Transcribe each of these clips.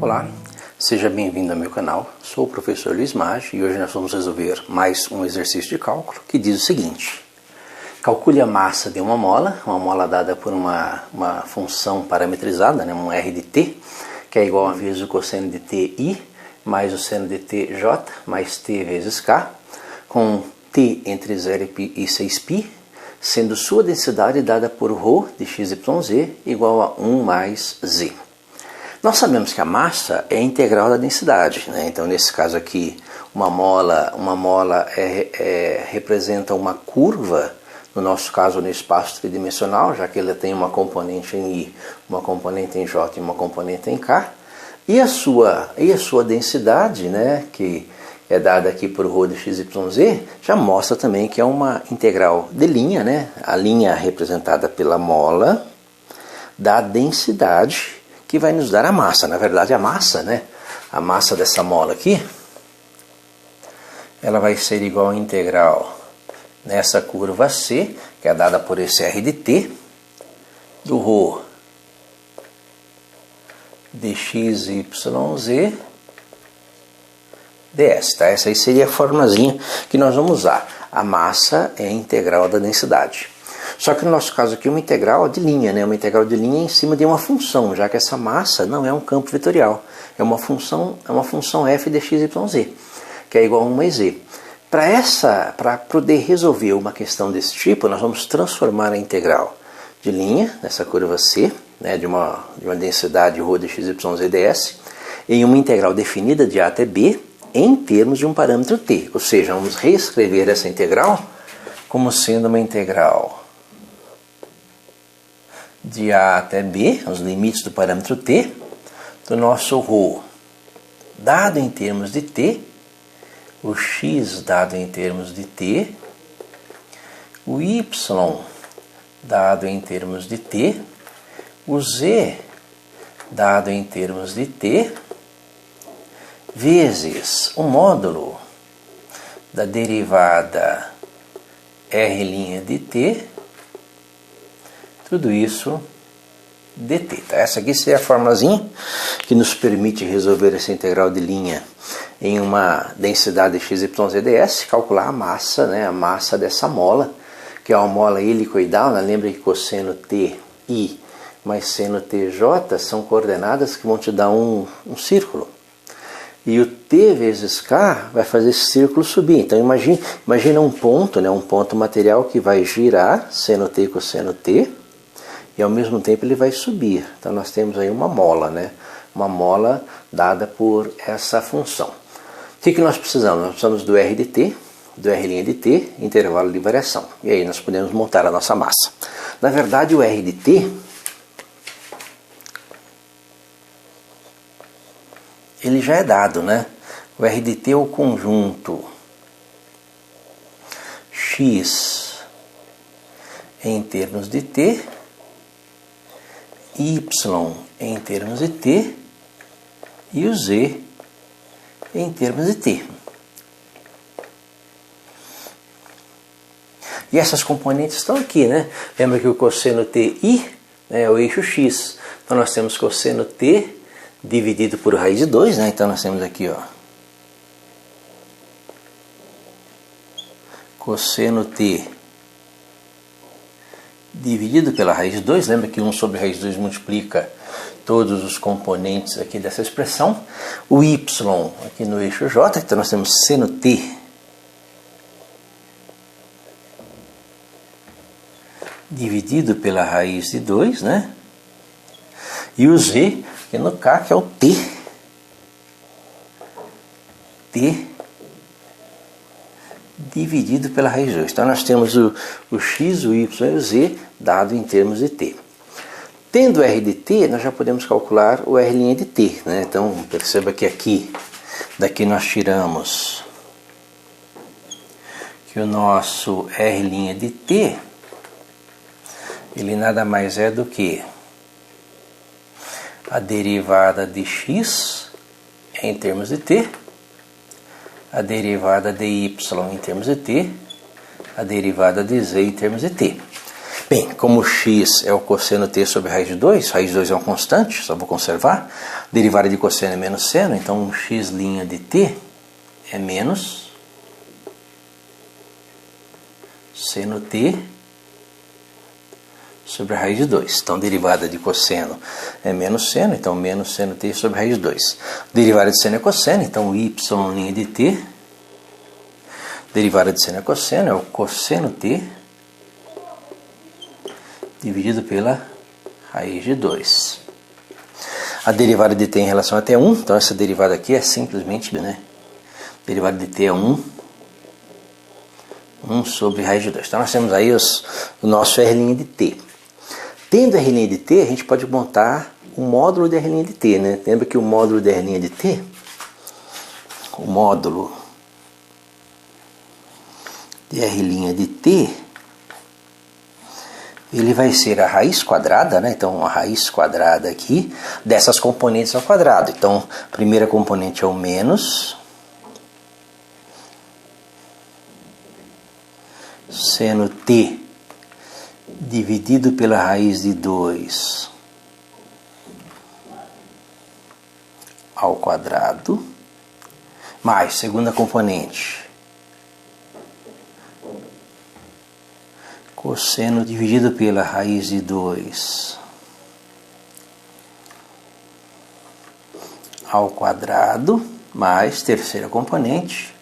Olá, seja bem-vindo ao meu canal. Sou o professor Luiz Maggi e hoje nós vamos resolver mais um exercício de cálculo que diz o seguinte: calcule a massa de uma mola dada por uma função parametrizada, né, um R de t, que é igual a vezes o cosseno de ti mais o seno de tj mais t vezes k, com t entre 0 e 6π, sendo sua densidade dada por ρ de xyz igual a 1 mais z. Nós sabemos que a massa é a integral da densidade, né? Então, nesse caso aqui, uma mola representa uma curva, no nosso caso no espaço tridimensional, já que ele tem uma componente em I, uma componente em J e uma componente em K. E a sua densidade, né, que é dada aqui por ρ de xyz, já mostra também que é uma integral de linha, né? A linha representada pela mola da densidade, que vai nos dar a massa. Na verdade, a massa, né? A massa dessa mola aqui, ela vai ser igual a integral nessa curva C, que é dada por esse R de t, do ρ de xyz ds. Tá? Essa aí seria a formulazinha que nós vamos usar. A massa é a integral da densidade. Só que no nosso caso aqui é uma integral de linha, né? Uma integral de linha em cima de uma função, já que essa massa não é um campo vetorial, é uma função f de xyz, que é igual a 1 mais z. Para poder resolver uma questão desse tipo, nós vamos transformar a integral de linha, nessa curva C, né, de uma densidade ρ de xyz ds, em uma integral definida de A até B em termos de um parâmetro t. Ou seja, vamos reescrever essa integral como sendo uma integral de A até B, os limites do parâmetro t, do nosso ρ dado em termos de t, o x dado em termos de t, o y dado em termos de t, o z dado em termos de t, vezes o módulo da derivada r' de t, tudo isso dt. Tá? Essa aqui seria a formulazinha que nos permite resolver essa integral de linha em uma densidade xyz ds, calcular a massa, né, a massa dessa mola, que é uma mola helicoidal, né? Lembra que cosseno ti mais seno tj são coordenadas que vão te dar um círculo. E o t vezes k vai fazer esse círculo subir. Então imagina um ponto, né, um ponto material que vai girar, seno t cosseno t, e ao mesmo tempo ele vai subir. Então nós temos aí uma mola, né? Uma mola dada por essa função. O que nós precisamos? Nós precisamos do R de t, do R' de t, intervalo de variação. E aí nós podemos montar a nossa massa. Na verdade, o R de t, ele já é dado, né? O R de t é o conjunto x em termos de t, y em termos de t e o z em termos de t. E essas componentes estão aqui, né? Lembra que o cosseno ti, né, é o eixo x. Então nós temos cosseno t dividido por raiz de 2, né? Então nós temos aqui, ó, cosseno t dividido pela raiz de 2, lembra que 1 sobre raiz de 2 multiplica todos os componentes aqui dessa expressão. O y aqui no eixo j, então nós temos seno t dividido pela raiz de 2, né? E o z, que no k, que é o t dividido pela raiz de 2. Então nós temos o x, o y e o z dado em termos de t. Tendo R de t, nós já podemos calcular o R' de t, né? Então perceba que daqui nós tiramos que o nosso R' de t, ele nada mais é do que a derivada de x em termos de t, a derivada de y em termos de t, a derivada de z em termos de t. Bem, como x é o cosseno t sobre raiz de 2 é uma constante, só vou conservar. Derivada de cosseno é menos seno, então x' de t é menos seno t sobre a raiz de 2. Então, derivada de cosseno é menos seno, então menos seno t sobre a raiz de 2. Derivada de seno é cosseno, então y' de t. Derivada de seno é cosseno, é o cosseno t dividido pela raiz de 2. A derivada de t em relação a t é 1, então essa derivada aqui é simplesmente, derivada de t é 1 sobre raiz de 2. Então nós temos aí o nosso R' de t. Tendo R' de t, a gente pode montar o módulo de R' de t, né? Lembra que o módulo de R' de t, o módulo de R' de t, ele vai ser a raiz quadrada, né? Então, a raiz quadrada aqui dessas componentes ao quadrado. Então, a primeira componente é o menos seno t dividido pela raiz de 2 ao quadrado, mais segunda componente, cosseno dividido pela raiz de 2 ao quadrado, mais terceira componente,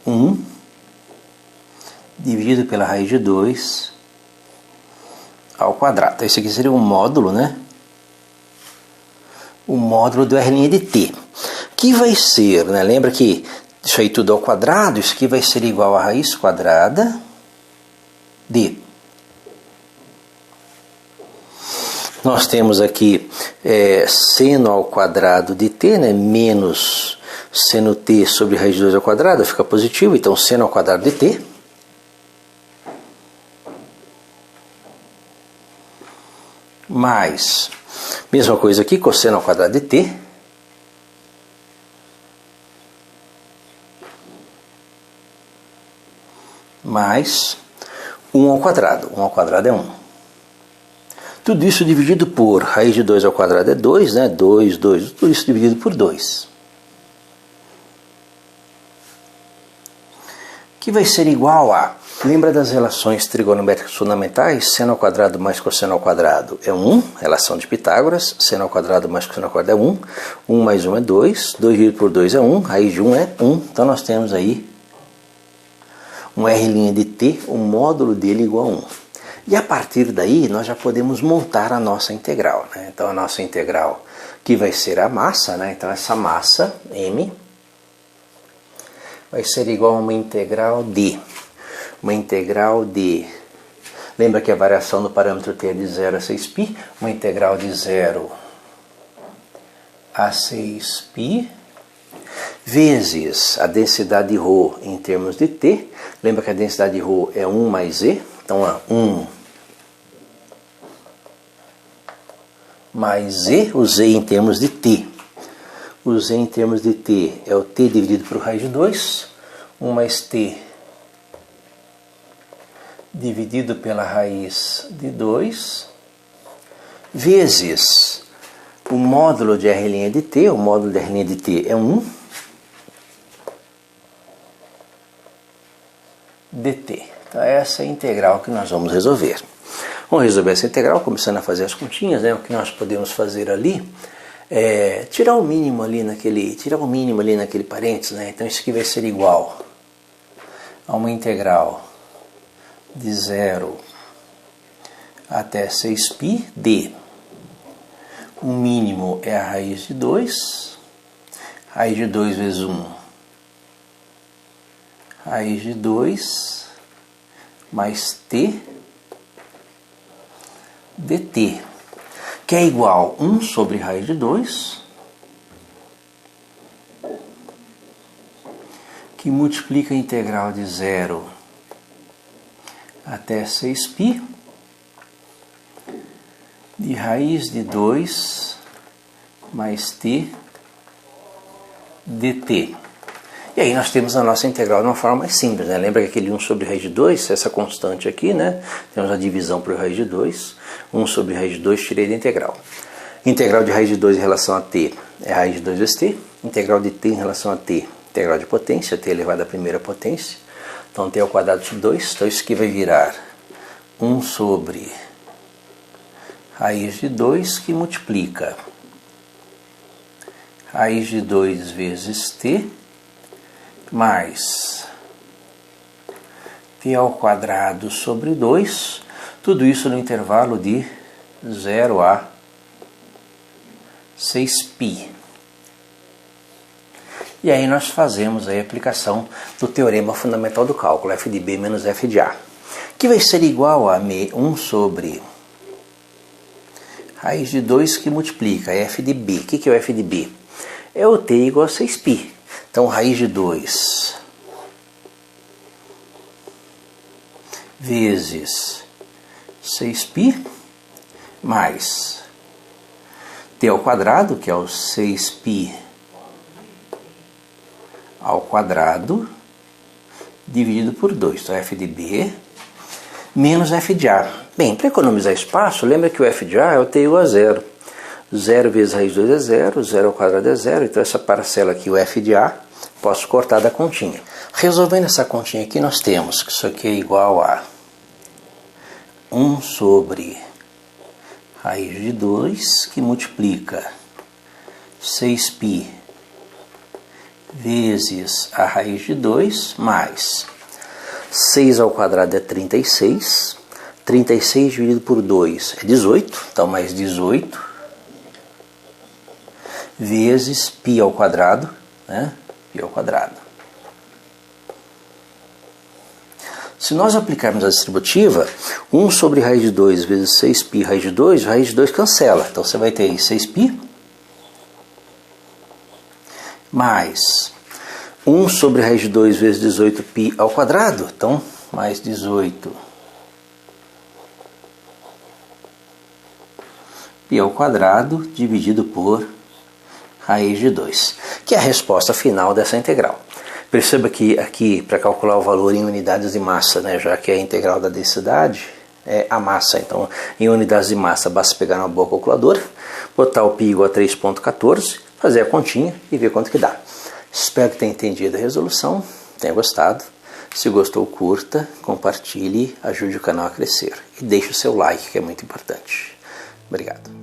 1 dividido pela raiz de 2 ao quadrado. Então, esse aqui seria um módulo, né? O módulo do R' de t. Que vai ser, né? Lembra que isso aí tudo ao quadrado, isso aqui vai ser igual a raiz quadrada de. Nós temos aqui seno ao quadrado de t, né? Menos seno t sobre raiz de 2 ao quadrado, fica positivo, então seno ao quadrado de t. Mais, mesma coisa aqui, cosseno ao quadrado de t. Mais 1 ao quadrado. 1 ao quadrado é 1. Tudo isso dividido por raiz de 2 ao quadrado é 2, né? 2, 2. Tudo isso dividido por 2. Que vai ser igual a... Lembra das relações trigonométricas fundamentais? Seno ao quadrado mais cosseno ao quadrado é 1. Relação de Pitágoras. Seno ao quadrado mais cosseno ao quadrado é 1. 1 mais 1 é 2. 2 dividido por 2 é 1. Raiz de 1 é 1. Então nós temos aí um R' de t, o módulo dele igual a 1. E a partir daí nós já podemos montar a nossa integral, né? Então a nossa integral que vai ser a massa, né? Então essa massa, m, vai ser igual a uma integral de... Lembra que a variação do parâmetro t é de 0 a 6π? Uma integral de 0 a 6π vezes a densidade de ρ em termos de t. Lembra que a densidade de ρ é 1 mais e. Então, 1 mais e, o z em termos de t. O z em termos de t é o t dividido por raiz de 2. 1 mais t dividido pela raiz de 2, vezes o módulo de R' de t. O módulo de R' de t é 1 dt. Então essa é a integral que nós vamos resolver. Vamos resolver essa integral começando a fazer as continhas, né? O que nós podemos fazer ali é tirar o mínimo ali naquele parênteses, né? Então isso aqui vai ser igual a uma integral de 0 até 6π de, o mínimo é a raiz de 2, raiz de 2 vezes 1, raiz de 2 mais t dt, que é igual a 1 sobre raiz de 2, que multiplica a integral de 0 até 6π de raiz de 2 mais t dt. E aí nós temos a nossa integral de uma forma mais simples, né? Lembra que aquele 1 sobre raiz de 2, essa constante aqui, né? Temos a divisão por raiz de 2, 1 sobre raiz de 2, tirei da integral. Integral de raiz de 2 em relação a t é raiz de 2 vezes t. Integral de t em relação a t, integral de potência, t elevado à primeira potência. Então t ao quadrado sobre 2, então isso aqui vai virar 1 sobre raiz de 2 que multiplica raiz de 2 vezes t mais t ao quadrado sobre 2, tudo isso no intervalo de 0 a 6π. E aí nós fazemos a aplicação do teorema fundamental do cálculo, f de b menos f de a, que vai ser igual a 1 sobre raiz de 2 que multiplica f de b. O que é o f de b? É o t igual a 6π. Então, raiz de 2 vezes 6π mais t ao quadrado, que é o 6π ao quadrado, dividido por 2. Então, f de b menos f de a. Bem, para economizar espaço, lembra que o f de a é o t igual a 0. 0 vezes raiz de 2 é 0, 0 ao quadrado é 0, então essa parcela aqui, o f de a, posso cortar da continha. Resolvendo essa continha aqui, nós temos que isso aqui é igual a 1 sobre raiz de 2, que multiplica 6π vezes a raiz de 2, mais 6 ao quadrado é 36, 36 dividido por 2 é 18, então mais 18, vezes π ao quadrado, né? Π ao quadrado. Se nós aplicarmos a distributiva, 1 sobre raiz de 2 vezes 6π raiz de 2 cancela. Então você vai ter aí 6π mais 1 sobre raiz de 2 vezes 18π ao quadrado. Então, mais 18 π ao quadrado dividido por raiz de 2, que é a resposta final dessa integral. Perceba que aqui, para calcular o valor em unidades de massa, né, já que a integral da densidade é a massa, então em unidades de massa basta pegar uma boa calculadora, botar o π igual a 3,14, fazer a continha e ver quanto que dá. Espero que tenha entendido a resolução, tenha gostado. Se gostou, curta, compartilhe, ajude o canal a crescer. E deixe o seu like, que é muito importante. Obrigado.